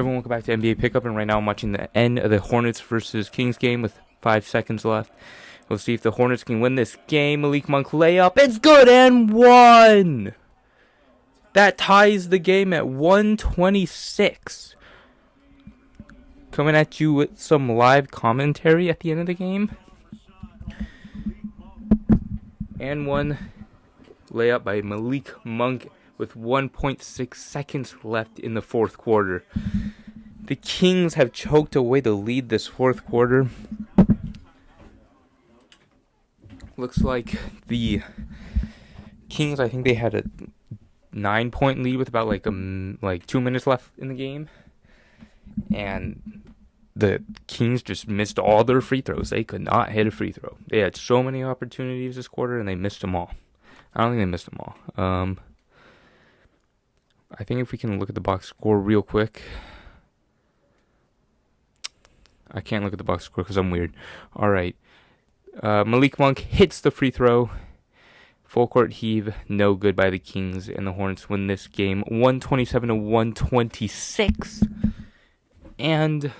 Everyone, welcome back to NBA Pickup, and right now I'm watching the end of the Hornets versus Kings game with 5 seconds left. We'll see if the Hornets can win this game. Malik Monk layup, it's good, and one! That ties the game at 126. Coming at you with some live commentary at the end of the game. And one layup by Malik Monk with 1.6 seconds left in the fourth quarter. The Kings have choked away the lead this fourth quarter. Looks like the Kings, I think they had a 9-point lead with about like 2 minutes left in the game. And the Kings just missed all their free throws. They could not hit a free throw. They had so many opportunities this quarter, and they missed them all. I don't think they missed them all. I think if we can look at the box score real quick. I can't look at the box score because I'm weird. All right. Malik Monk hits the free throw. Full court heave, no good by the Kings, and the Hornets win this game 127-126. And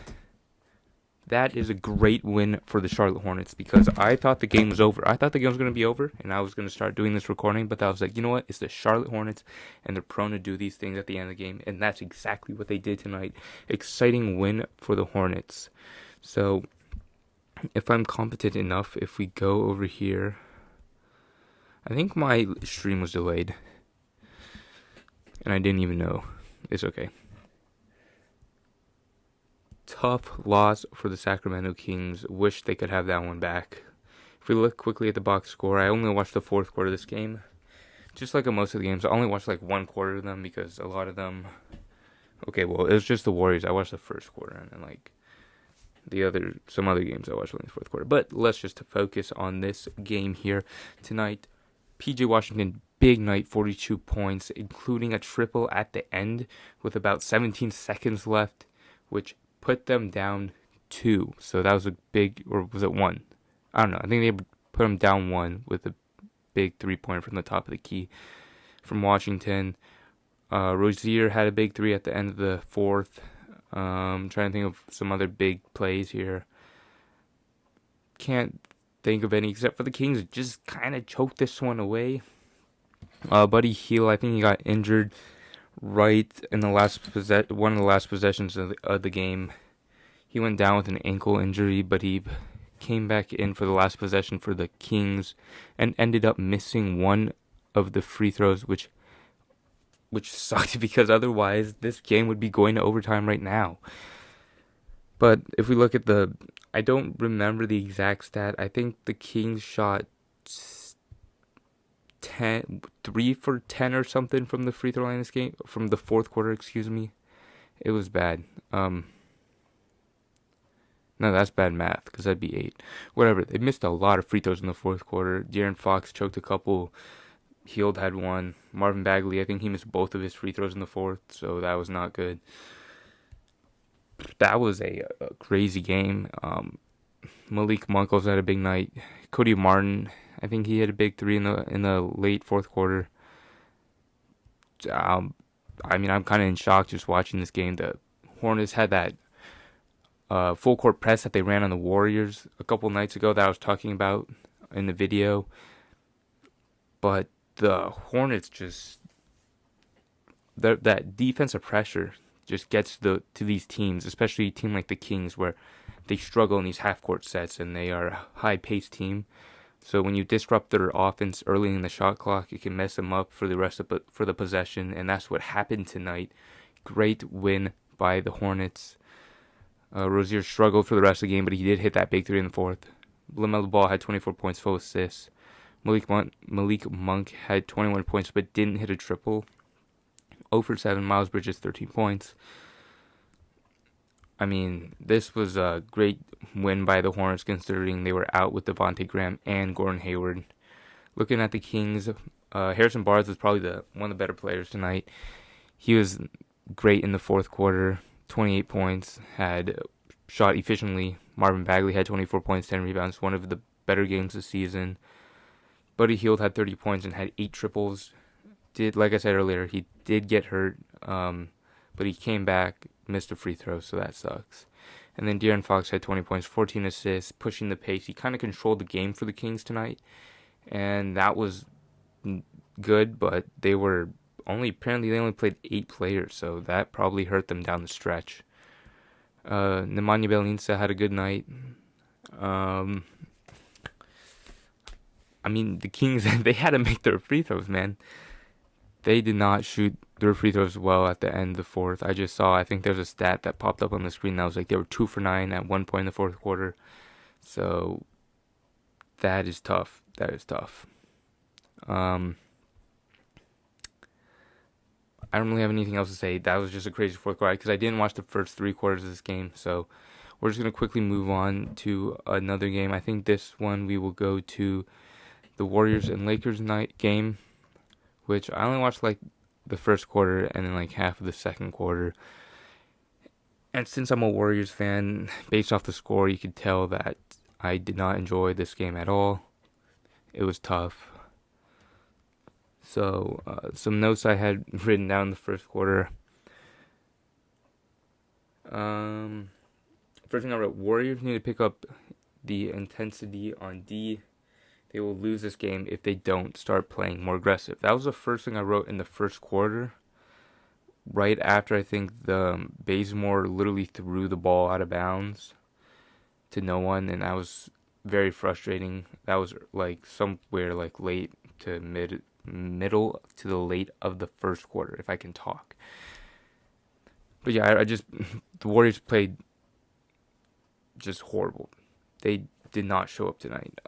that is a great win for the Charlotte Hornets because I thought the game was over. I thought the game was going to be over, and I was going to start doing this recording, but I was like, you know what? It's the Charlotte Hornets, and they're prone to do these things at the end of the game, and that's exactly what they did tonight. Exciting win for the Hornets. So, if I'm competent enough, if we go over here, I think my stream was delayed, and I didn't even know. It's okay. Tough loss for the Sacramento Kings. Wish they could have that one back. If we look quickly at the box score, I only watched the fourth quarter of this game. Just like most of the games, I only watched like one quarter of them because a lot of them... Okay, well, it was just the Warriors. I watched the first quarter, and then like some other games I watched only the fourth quarter. But let's just focus on this game here tonight. PJ Washington, big night, 42 points, including a triple at the end with about 17 seconds left, which put them down 2. So that was a big, or was it 1? I don't know. I think they put them down 1 with a big 3-pointer from the top of the key from Washington. Rozier had a big 3 at the end of the fourth. Trying to think of some other big plays here. Can't think of any except for the Kings. Just kind of choked this one away. Buddy Hield, I think he got injured right in the one of the last possessions of the game. He went down with an ankle injury, but he came back in for the last possession for the Kings and ended up missing one of the free throws, which sucked because otherwise this game would be going to overtime right now. But if we look at I don't remember the exact stat. I think the Kings shot 3 for 10 or something from the free throw line this game, from the fourth quarter, excuse me. It was bad. No, that's bad math, because that'd be 8. Whatever, they missed a lot of free throws in the fourth quarter. De'Aaron Fox choked a couple. Hield had one. Marvin Bagley, I think he missed both of his free throws in the fourth, so that was not good. That was a crazy game. Malik Monk also had a big night. Cody Martin, I think he had a big 3 in the late fourth quarter. I'm kind of in shock just watching this game. The Hornets had that full court press that they ran on the Warriors a couple nights ago that I was talking about in the video. But the Hornets that defensive pressure just gets to these teams, especially a team like the Kings, where they struggle in these half-court sets, and they are a high-paced team. So when you disrupt their offense early in the shot clock, it can mess them up for the possession, and that's what happened tonight. Great win by the Hornets. Rozier struggled for the rest of the game, but he did hit that big 3 in the fourth. LaMelo Ball had 24 points, 4 assists. Malik Monk had 21 points, but didn't hit a triple. 0 for 7. Miles Bridges, 13 points. This was a great win by the Hornets considering they were out with Devontae Graham and Gordon Hayward. Looking at the Kings, Harrison Barnes was probably one of the better players tonight. He was great in the fourth quarter, 28 points, had shot efficiently. Marvin Bagley had 24 points, 10 rebounds, one of the better games this season. Buddy Hield had 30 points and had 8 triples. Like I said earlier, he did get hurt, but he came back, missed a free throw, so that sucks. And then De'Aaron Fox had 20 points, 14 assists, pushing the pace. He kind of controlled the game for the Kings tonight, and that was good, but apparently they only played 8 players, so that probably hurt them down the stretch. Nemanja Bjelica had a good night. The Kings, they had to make their free throws, man. They did not shoot their free throws well at the end of the fourth. I think there's a stat that popped up on the screen that was like they were 2 for 9 at one point in the fourth quarter. So that is tough. I don't really have anything else to say. That was just a crazy fourth quarter because I didn't watch the first 3 quarters of this game. So we're just going to quickly move on to another game. I think this one we will go to the Warriors and Lakers night game, which I only watched like the first quarter and then like half of the second quarter. And since I'm a Warriors fan, based off the score, you could tell that I did not enjoy this game at all. It was tough. So, some notes I had written down in the first quarter. First thing I wrote, Warriors need to pick up the intensity on D. They will lose this game if they don't start playing more aggressive. That was the first thing I wrote in the first quarter. Right after I think the Bazemore literally threw the ball out of bounds to no one, and that was very frustrating. That was like somewhere like late to middle to the late of the first quarter, if I can talk. But yeah, the Warriors played just horrible. They did not show up tonight.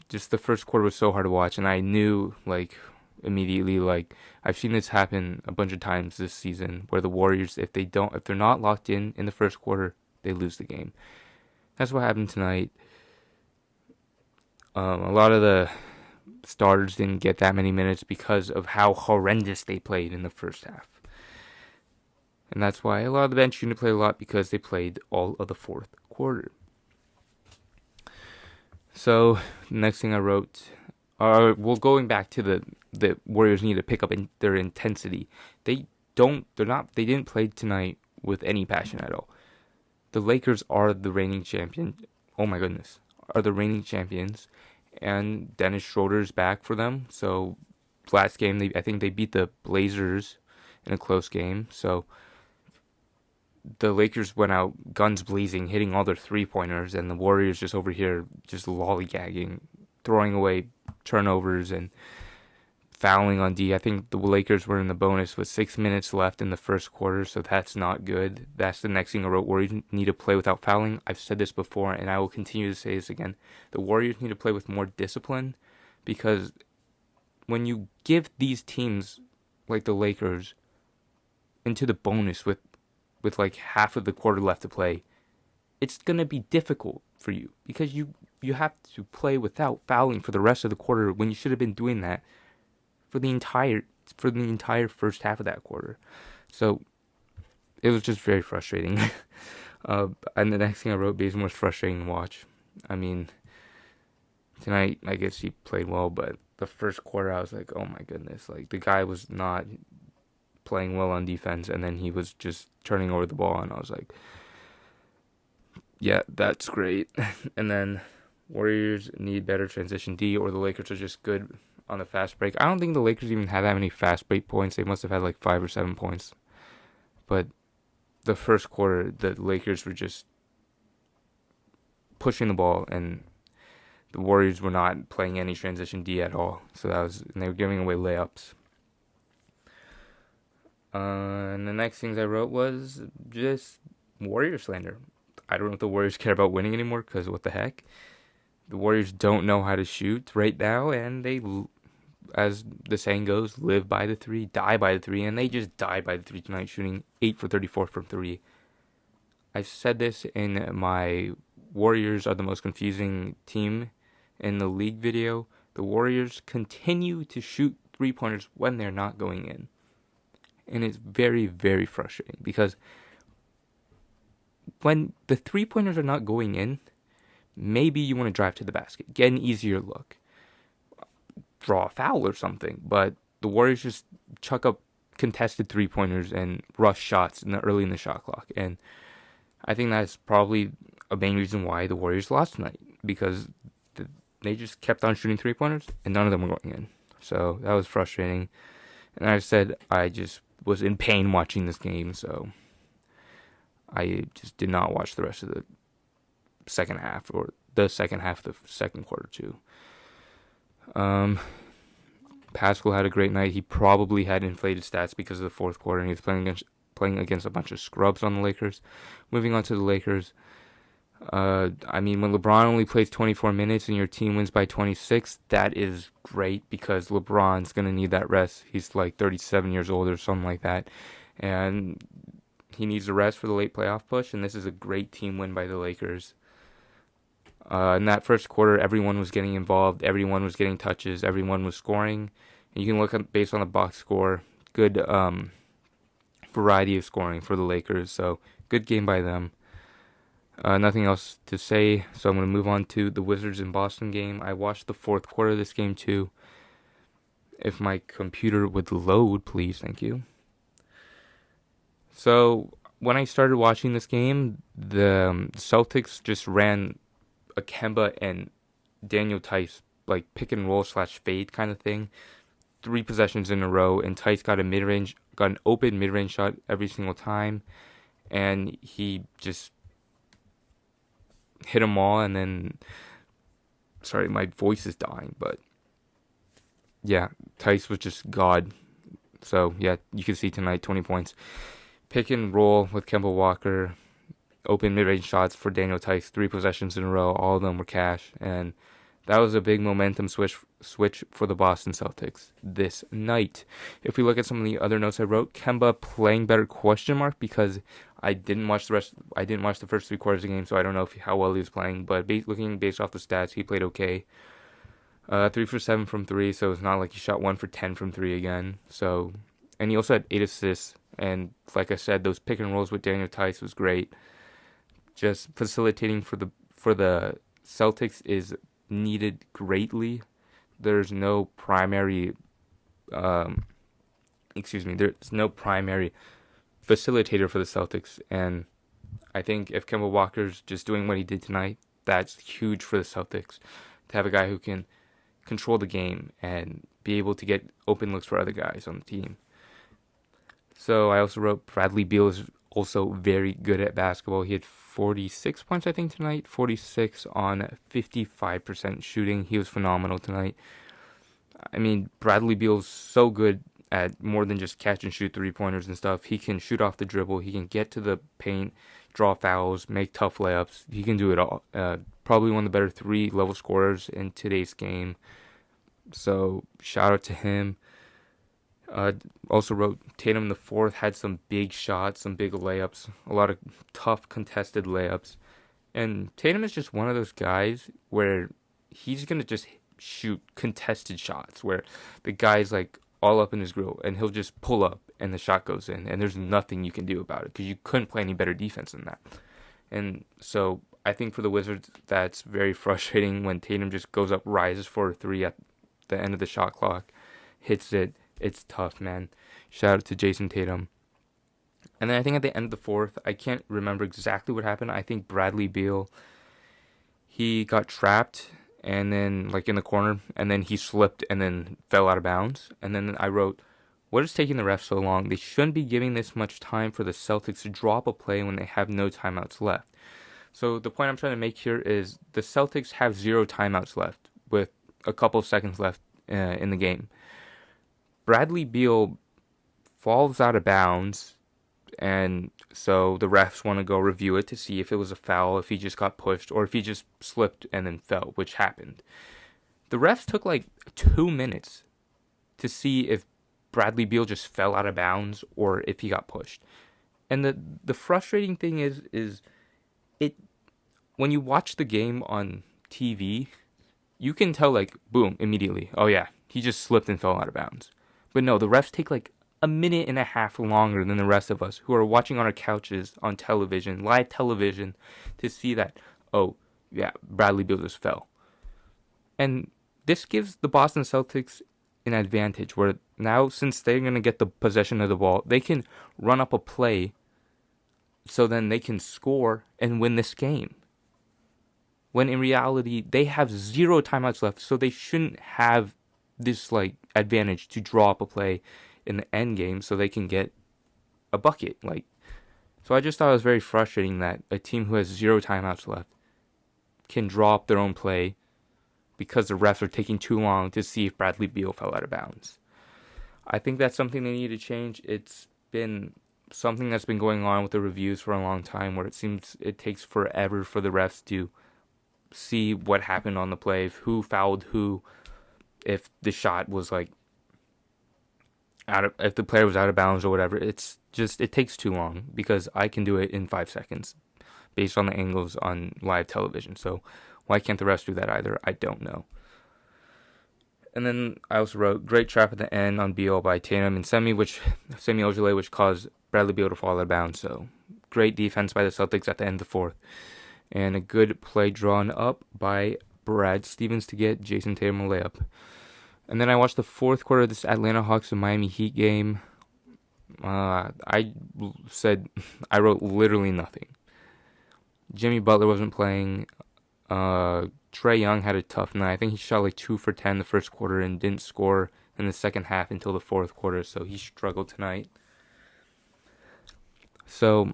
Just the first quarter was so hard to watch, and I knew like immediately, like I've seen this happen a bunch of times this season where the Warriors, if they're not locked in the first quarter, they lose the game. That's what happened tonight. A lot of the starters didn't get that many minutes because of how horrendous they played in the first half. And that's why a lot of the bench unit played a lot because they played all of the fourth quarter. So, the next thing I wrote, going back to the Warriors need to pick up their intensity. They didn't play tonight with any passion at all. The Lakers are the reigning champion. Oh my goodness. Are the reigning champions. And Dennis Schroeder's back for them. So, last game, I think they beat the Blazers in a close game. So, the Lakers went out guns blazing, hitting all their three-pointers, and the Warriors just over here just lollygagging, throwing away turnovers and fouling on D. I think the Lakers were in the bonus with 6 minutes left in the first quarter, so that's not good. That's the next thing I wrote. Warriors need to play without fouling. I've said this before, and I will continue to say this again. The Warriors need to play with more discipline, because when you give these teams like the Lakers into the bonus with like half of the quarter left to play, it's going to be difficult for you because you have to play without fouling for the rest of the quarter when you should have been doing that for the entire first half of that quarter. So it was just very frustrating. And the next thing I wrote, Bazemore was frustrating to watch. I mean, tonight I guess he played well, but the first quarter I was like, oh my goodness, like the guy was not playing well on defense, and then he was just turning over the ball, and I was like, yeah, that's great. And then Warriors need better transition D, or the Lakers are just good on the fast break. I don't think the Lakers even had that many fast break points. They must have had like 5 or 7 points. But the first quarter, the Lakers were just pushing the ball, and the Warriors were not playing any transition D at all. So and they were giving away layups. And the next things I wrote was just Warrior slander. I don't know if the Warriors care about winning anymore, because what the heck? The Warriors don't know how to shoot right now, and they, as the saying goes, live by the 3, die by the 3, and they just died by the 3 tonight, shooting 8 for 34 from 3. I've said this in my Warriors are the most confusing team in the league video. The Warriors continue to shoot 3-pointers when they're not going in. And it's very, very frustrating because when the 3-pointers are not going in, maybe you want to drive to the basket, get an easier look, draw a foul or something. But the Warriors just chuck up contested 3-pointers and rush shots early in the shot clock. And I think that's probably a main reason why the Warriors lost tonight, because they just kept on shooting 3-pointers and none of them were going in. So that was frustrating. And I said I just was in pain watching this game, so I just did not watch the rest of the second half, or the second half of the second quarter too. Pascal had a great night. He probably had inflated stats because of the fourth quarter, and he was playing against a bunch of scrubs on the Lakers. Moving on to the Lakers, when LeBron only plays 24 minutes and your team wins by 26, that is great, because LeBron's going to need that rest. He's like 37 years old or something like that, and he needs a rest for the late playoff push, and this is a great team win by the Lakers. In that first quarter, everyone was getting involved, everyone was getting touches, everyone was scoring. And you can look at, based on the box score, good variety of scoring for the Lakers, so good game by them. Nothing else to say, so I'm going to move on to the Wizards and Boston game. I watched the fourth quarter of this game too. If my computer would load, please, thank you. So when I started watching this game, the Celtics just ran a Kemba and Daniel Tice like pick and roll / fade kind of thing, 3 possessions in a row, and Tice got an open mid-range shot every single time, and he just hit them all. And then, sorry, my voice is dying, but yeah, Tice was just God. So yeah, you can see tonight 20 points, pick and roll with Kemba Walker, open mid-range shots for Daniel Tice, 3 possessions in a row. All of them were cash, and that was a big momentum switch for the Boston Celtics this night. If we look at some of the other notes I wrote, Kemba playing better ? Because I didn't watch the first 3 quarters of the game, so I don't know how well he was playing. But looking based off the stats, he played okay. 3 for 7 from 3, so it's not like he shot 1 for 10 from 3 again. So, and he also had 8 assists. And like I said, those pick and rolls with Daniel Tice was great. Just facilitating for the Celtics is needed greatly. There's no primary facilitator for the Celtics, and I think if Kemba Walker's just doing what he did tonight, that's huge for the Celtics, to have a guy who can control the game and be able to get open looks for other guys on the team. So I also wrote Bradley Beal is also very good at basketball. He had 46 points, I think, tonight. 46 on 55% shooting. He was phenomenal tonight. I mean, Bradley Beal's so good at more than just catch and shoot 3-pointers and stuff. He can shoot off the dribble. He can get to the paint, draw fouls, make tough layups. He can do it all. Probably one of the better 3-level scorers in today's game. So shout out to him. Also wrote Tatum in the fourth had some big shots, some big layups, a lot of tough contested layups. And Tatum is just one of those guys where he's going to just shoot contested shots where the guy's like all up in his grill and he'll just pull up and the shot goes in and there's nothing you can do about it because you couldn't play any better defense than that. And so I think for the Wizards, that's very frustrating when Tatum just goes up, rises for a 3 at the end of the shot clock, hits it. It's tough, man. Shout out to Jason Tatum. And then I think at the end of the fourth, I can't remember exactly what happened. I think Bradley Beal, he got trapped and then like in the corner, and then he slipped and then fell out of bounds. And then I wrote, what is taking the refs so long? They shouldn't be giving this much time for the Celtics to drop a play when they have no timeouts left. So the point I'm trying to make here is the Celtics have 0 timeouts left with a couple of seconds left in the game. Bradley Beal falls out of bounds, and so the refs want to go review it to see if it was a foul, if he just got pushed, or if he just slipped and then fell, which happened. The refs took like 2 minutes to see if Bradley Beal just fell out of bounds or if he got pushed. And the frustrating thing is it when you watch the game on TV, you can tell like, boom, immediately, oh yeah, he just slipped and fell out of bounds. But no, the refs take like a minute and a half longer than the rest of us who are watching on our couches on television, live television, to see that, oh, yeah, Bradley Beal just fell. And this gives the Boston Celtics an advantage where Now, since they're going to get the possession of the ball, they can run up a play so then they can score and win this game. When in reality, they have 0 timeouts left, so they shouldn't have this like advantage to draw up a play in the end game so they can get a bucket. So I just thought it was very frustrating that a team who has 0 timeouts left can draw up their own play because the refs are taking too long to see if Bradley Beal fell out of bounds. I think that's something they need to change. It's been something that's been going on with the reviews for a long time, where it seems it takes forever for the refs to see what happened on the play, who fouled who, if the shot was like if the player was out of bounds or whatever. It takes too long because I can do it in 5 seconds based on the angles on live television. So why can't the refs do that either? I don't know. And then I also wrote, great trap at the end on Beal by Tatum and Semi Ojeleye, which caused Bradley Beal to fall out of bounds. So great defense by the Celtics at the end of the fourth. And a good play drawn up by Brad Stevens to get Jason Tatum a layup. And then I watched the fourth quarter of this Atlanta Hawks and Miami Heat game. I wrote literally nothing. Jimmy Butler wasn't playing. Trae Young had a tough night. I think he shot like 2 for 10 the first quarter and didn't score in the second half until the fourth quarter, so he struggled tonight. So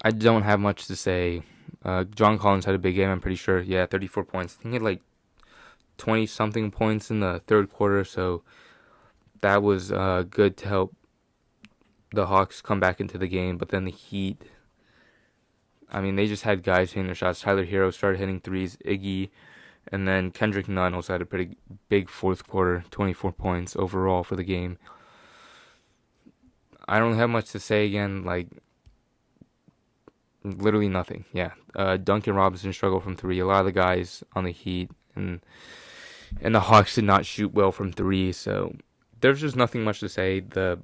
I don't have much to say. John Collins had a big game, I'm pretty sure. Yeah, 34 points. I think he had like 20-something points in the third quarter, so that was good to help the Hawks come back into the game. But then the Heat, I mean, they just had guys hitting their shots. Tyler Hero started hitting threes, Iggy, and then Kendrick Nunn also had a pretty big fourth quarter, 24 points overall for the game. I don't have much to say again, literally nothing. Yeah, Duncan Robinson struggled from 3. A lot of the guys on the Heat and the Hawks did not shoot well from 3, so there's just nothing much to say. The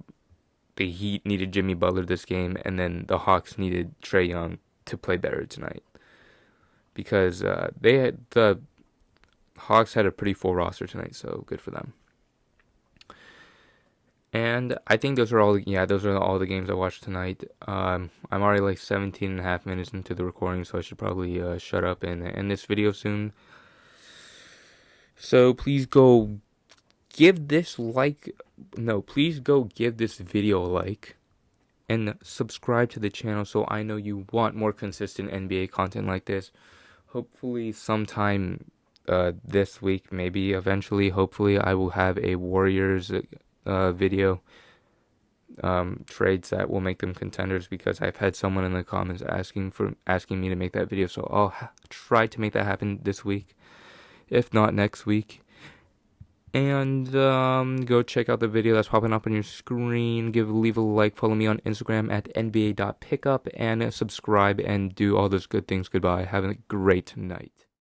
Heat needed Jimmy Butler this game, and then the Hawks needed Trae Young to play better tonight, because the Hawks had a pretty full roster tonight, so good for them. And I think those are all the games I watched tonight. I'm already like 17 and a half minutes into the recording, so I should probably shut up and end this video soon. So please go give this video a like and subscribe to the channel so I know you want more consistent NBA content like this. Hopefully sometime this week, maybe eventually, hopefully I will have a Warriors video, trades that will make them contenders, because I've had someone in the comments asking me to make that video, so I'll try to make that happen this week, if not next week. And go check out the video that's popping up on your screen. Leave a like, follow me on Instagram at nba.pickup, and subscribe and do all those good things. Goodbye. Have a great night.